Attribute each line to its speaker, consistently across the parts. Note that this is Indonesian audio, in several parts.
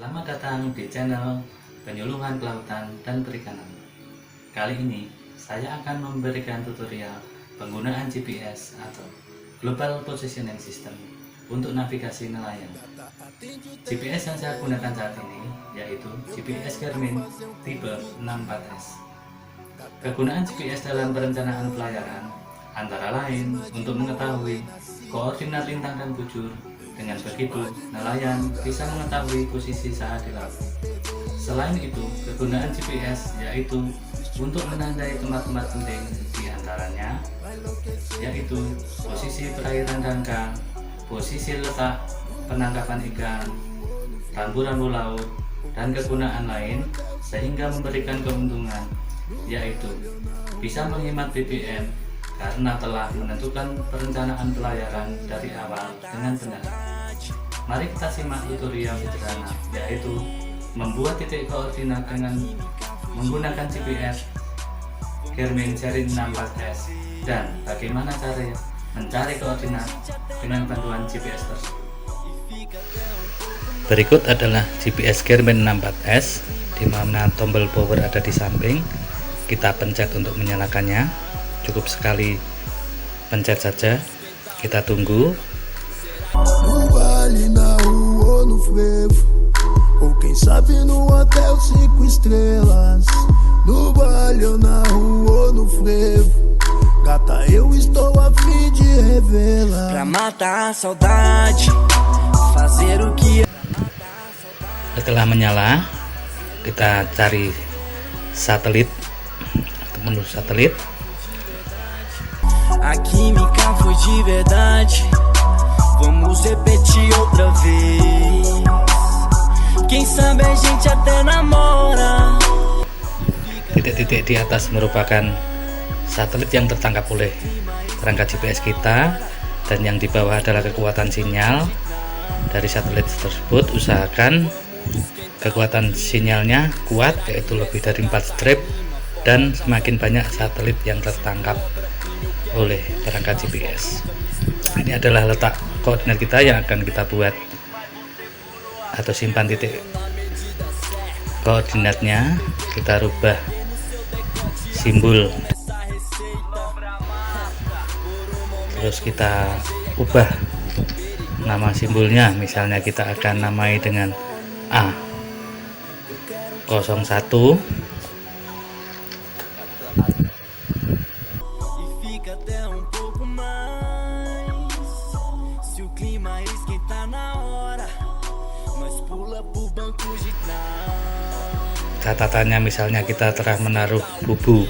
Speaker 1: Selamat datang di channel Penyuluhan Kelautan dan Perikanan. Kali ini saya akan memberikan tutorial penggunaan GPS atau Global Positioning System untuk navigasi nelayan. GPS yang saya gunakan saat ini yaitu GPS Garmin tipe 64S. Kegunaan GPS dalam perencanaan pelayaran antara lain untuk mengetahui koordinat lintang dan bujur. Dengan begitu, nelayan bisa mengetahui posisi saat di laut. Selain itu, kegunaan GPS yaitu untuk menandai tempat-tempat penting, diantaranya yaitu posisi perairan dangkal, posisi letak penangkapan ikan, rambu-rambu laut, dan kegunaan lain, sehingga memberikan keuntungan yaitu bisa menghemat BBM karena telah menentukan perencanaan pelayaran dari awal dengan benar. Mari kita simak tutorial sederhana, yaitu membuat titik koordinat dengan menggunakan GPS Garmin seri 64S dan bagaimana cara mencari koordinat dengan bantuan GPS tersebut. Berikut adalah GPS Garmin 64S, di mana tombol power ada di samping. Kita pencet untuk menyalakannya. Cukup sekali pencet saja, kita tunggu.
Speaker 2: No vale, na rua ou no frevo, ou quem sabe no hotel 5 estrelas. No vale ou na rua ou no frevo, gata, eu estou a fim de revelar.
Speaker 3: Pra matar a saudade, fazer o que.
Speaker 1: Setelah menyala, kita cari satelit atau menu satelit.
Speaker 3: A química foi de verdade. Vamos repetir outra vez. Quem sabe a gente até namora.
Speaker 1: Titik-titik di atas merupakan satelit yang tertangkap oleh perangkat GPS kita, dan yang di bawah adalah kekuatan sinyal dari satelit tersebut. Usahakan kekuatan sinyalnya kuat, yaitu lebih dari 4 strip, dan semakin banyak satelit yang tertangkap oleh perangkat GPS. Ini adalah letak koordinat kita yang akan kita buat atau simpan titik koordinatnya. Kita rubah simbol, terus kita ubah nama simbolnya. Misalnya kita akan namai dengan A01. Catatannya, misalnya kita telah menaruh bubu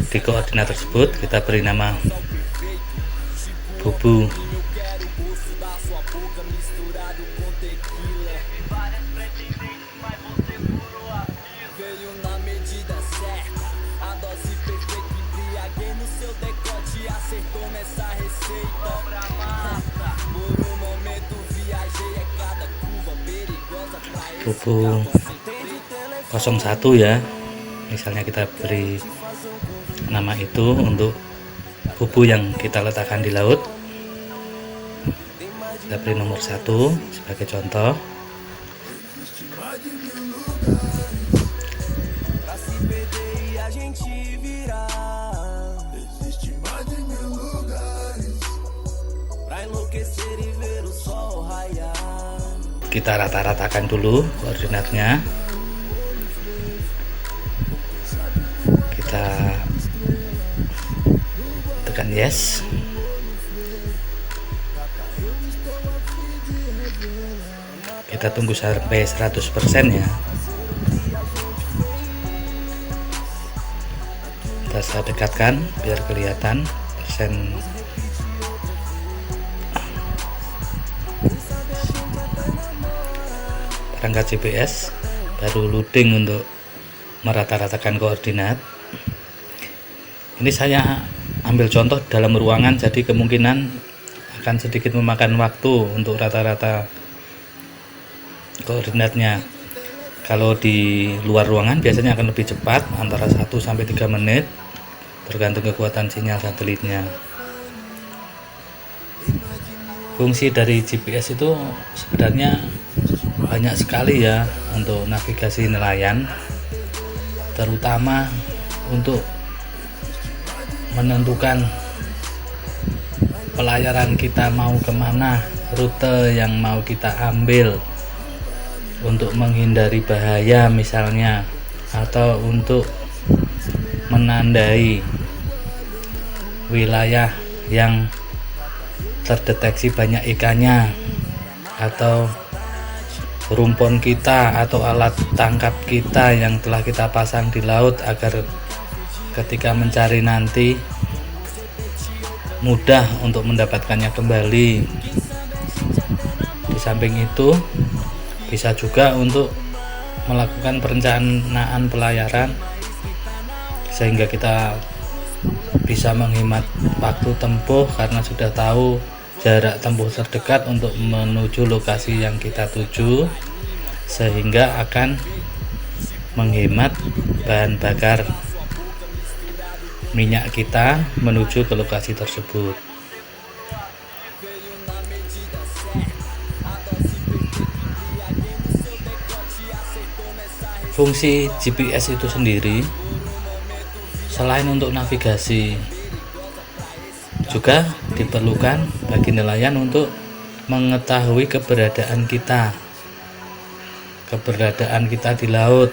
Speaker 1: di koordinat tersebut, kita beri nama bubu. Bubu 01 ya, misalnya kita beri nama itu untuk bubu yang kita letakkan di laut. Kita beri nomor 1 sebagai contoh. Kita rata-ratakan dulu koordinatnya. Kita tekan yes. Kita tunggu sampai 100% ya. Kita saya dekatkan biar kelihatan persen. Perangkat GPS baru loading untuk merata-ratakan koordinat. Ini saya ambil contoh dalam ruangan, jadi kemungkinan akan sedikit memakan waktu untuk rata-rata koordinatnya. Kalau di luar ruangan biasanya akan lebih cepat, antara 1-3 menit, tergantung kekuatan sinyal satelitnya. Fungsi dari GPS itu sebenarnya banyak sekali ya untuk navigasi nelayan, terutama untuk menentukan pelayaran kita mau kemana, rute yang mau kita ambil, untuk menghindari bahaya misalnya, atau untuk menandai wilayah yang terdeteksi banyak ikannya, atau rumpon kita atau alat tangkap kita yang telah kita pasang di laut, agar ketika mencari nanti mudah untuk mendapatkannya kembali. Di samping itu bisa juga untuk melakukan perencanaan pelayaran sehingga kita bisa menghemat waktu tempuh karena sudah tahu jarak tempuh terdekat untuk menuju lokasi yang kita tuju, sehingga akan menghemat bahan bakar minyak kita menuju ke lokasi tersebut. Fungsi GPS itu sendiri selain untuk navigasi, juga diperlukan bagi nelayan untuk mengetahui keberadaan kita di laut.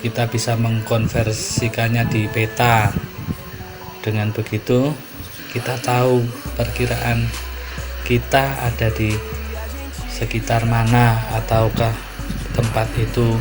Speaker 1: Kita bisa mengkonversikannya di peta. Dengan begitu kita tahu perkiraan kita ada di sekitar mana, ataukah tempat itu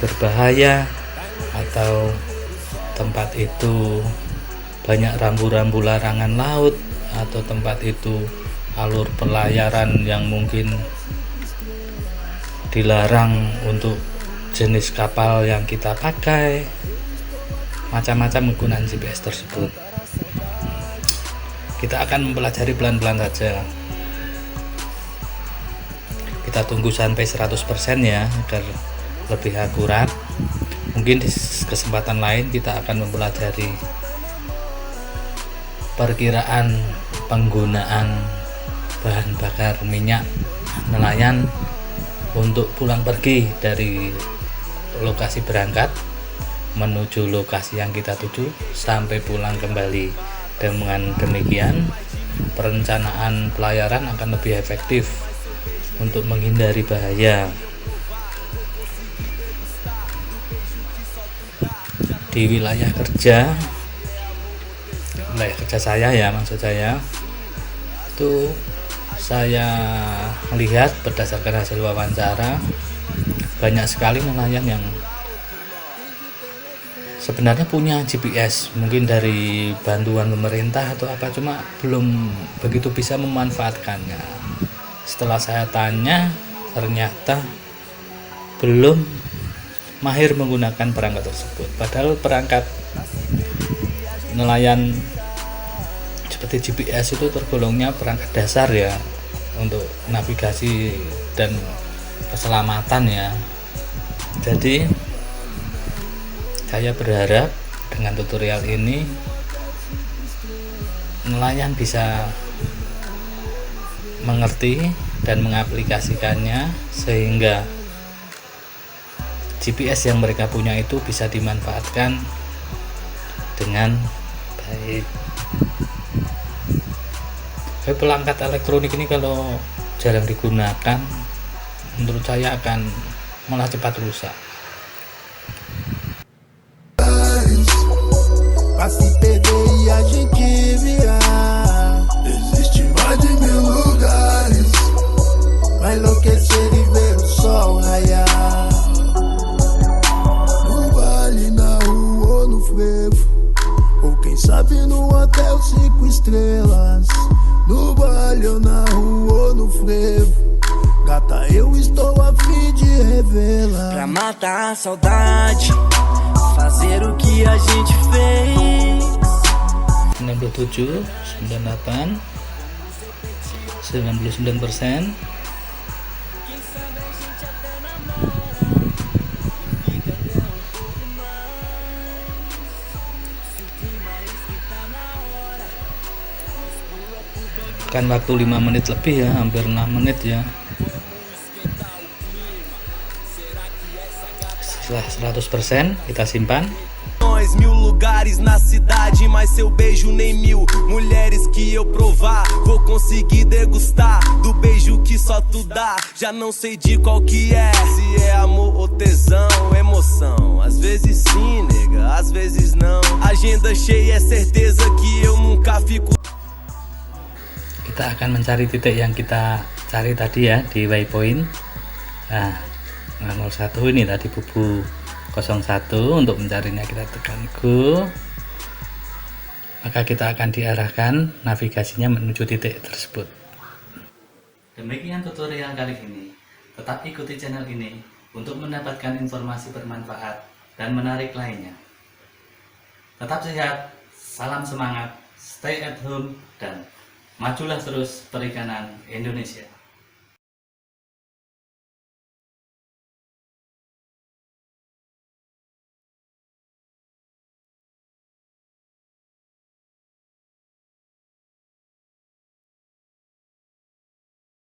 Speaker 1: berbahaya, atau tempat itu banyak rambu-rambu larangan laut, atau tempat itu alur pelayaran yang mungkin dilarang untuk jenis kapal yang kita pakai. Macam-macam menggunakan GPS tersebut. Kita akan mempelajari pelan-pelan saja. Kita tunggu sampai 100% ya, agar lebih akurat. Mungkin di kesempatan lain kita akan mempelajari perkiraan penggunaan bahan bakar minyak nelayan untuk pulang pergi dari lokasi berangkat menuju lokasi yang kita tuju sampai pulang kembali. Dengan demikian perencanaan pelayaran akan lebih efektif untuk menghindari bahaya. Di wilayah kerja saya ya, maksud saya itu, saya melihat berdasarkan hasil wawancara banyak sekali nelayan yang sebenarnya punya GPS, mungkin dari bantuan pemerintah atau apa, cuma belum begitu bisa memanfaatkannya. Setelah saya tanya, ternyata belum mahir menggunakan perangkat tersebut. Padahal perangkat nelayan seperti GPS itu tergolongnya perangkat dasar ya, untuk navigasi dan keselamatan ya. Jadi saya berharap dengan tutorial ini nelayan bisa mengerti dan mengaplikasikannya, sehingga GPS yang mereka punya itu bisa dimanfaatkan dengan baik. Perangkat elektronik ini kalau jarang digunakan, menurut saya akan malah cepat rusak.
Speaker 2: Pra se perder e a gente virar. Existe mais de 1000 lugares. Vai enlouquecer e ver o sol raiar. No vale, na rua ou no frevo, ou quem sabe no hotel 5 estrelas. No vale ou na rua ou no frevo, gata, eu estou a fim de revelar.
Speaker 3: Pra matar a saudade, fazer o que a gente fez.
Speaker 1: 97, 98, 99%. Kan waktu 5 menit lebih ya, hampir 6 menit ya. Setelah 100% kita simpan.
Speaker 3: Mil lugares na cidade, mas seu beijo nem mil mulheres que eu provar vou conseguir degustar do beijo que só tu dá. Já não sei de qual que é, se é amor ou tesão, emoção. Às vezes sim, nega, às vezes não. Agenda cheia, é certeza que eu nunca fico.
Speaker 1: Kita akan mencari titik yang kita cari tadi ya di waypoint. Nah, 01 ini tadi bubu 01. Untuk mencarinya kita tekan go, maka kita akan diarahkan navigasinya menuju titik tersebut. Demikian tutorial kali ini. Tetap ikuti channel ini untuk mendapatkan informasi bermanfaat dan menarik lainnya. Tetap sehat, salam semangat, stay at home, dan majulah terus perikanan Indonesia.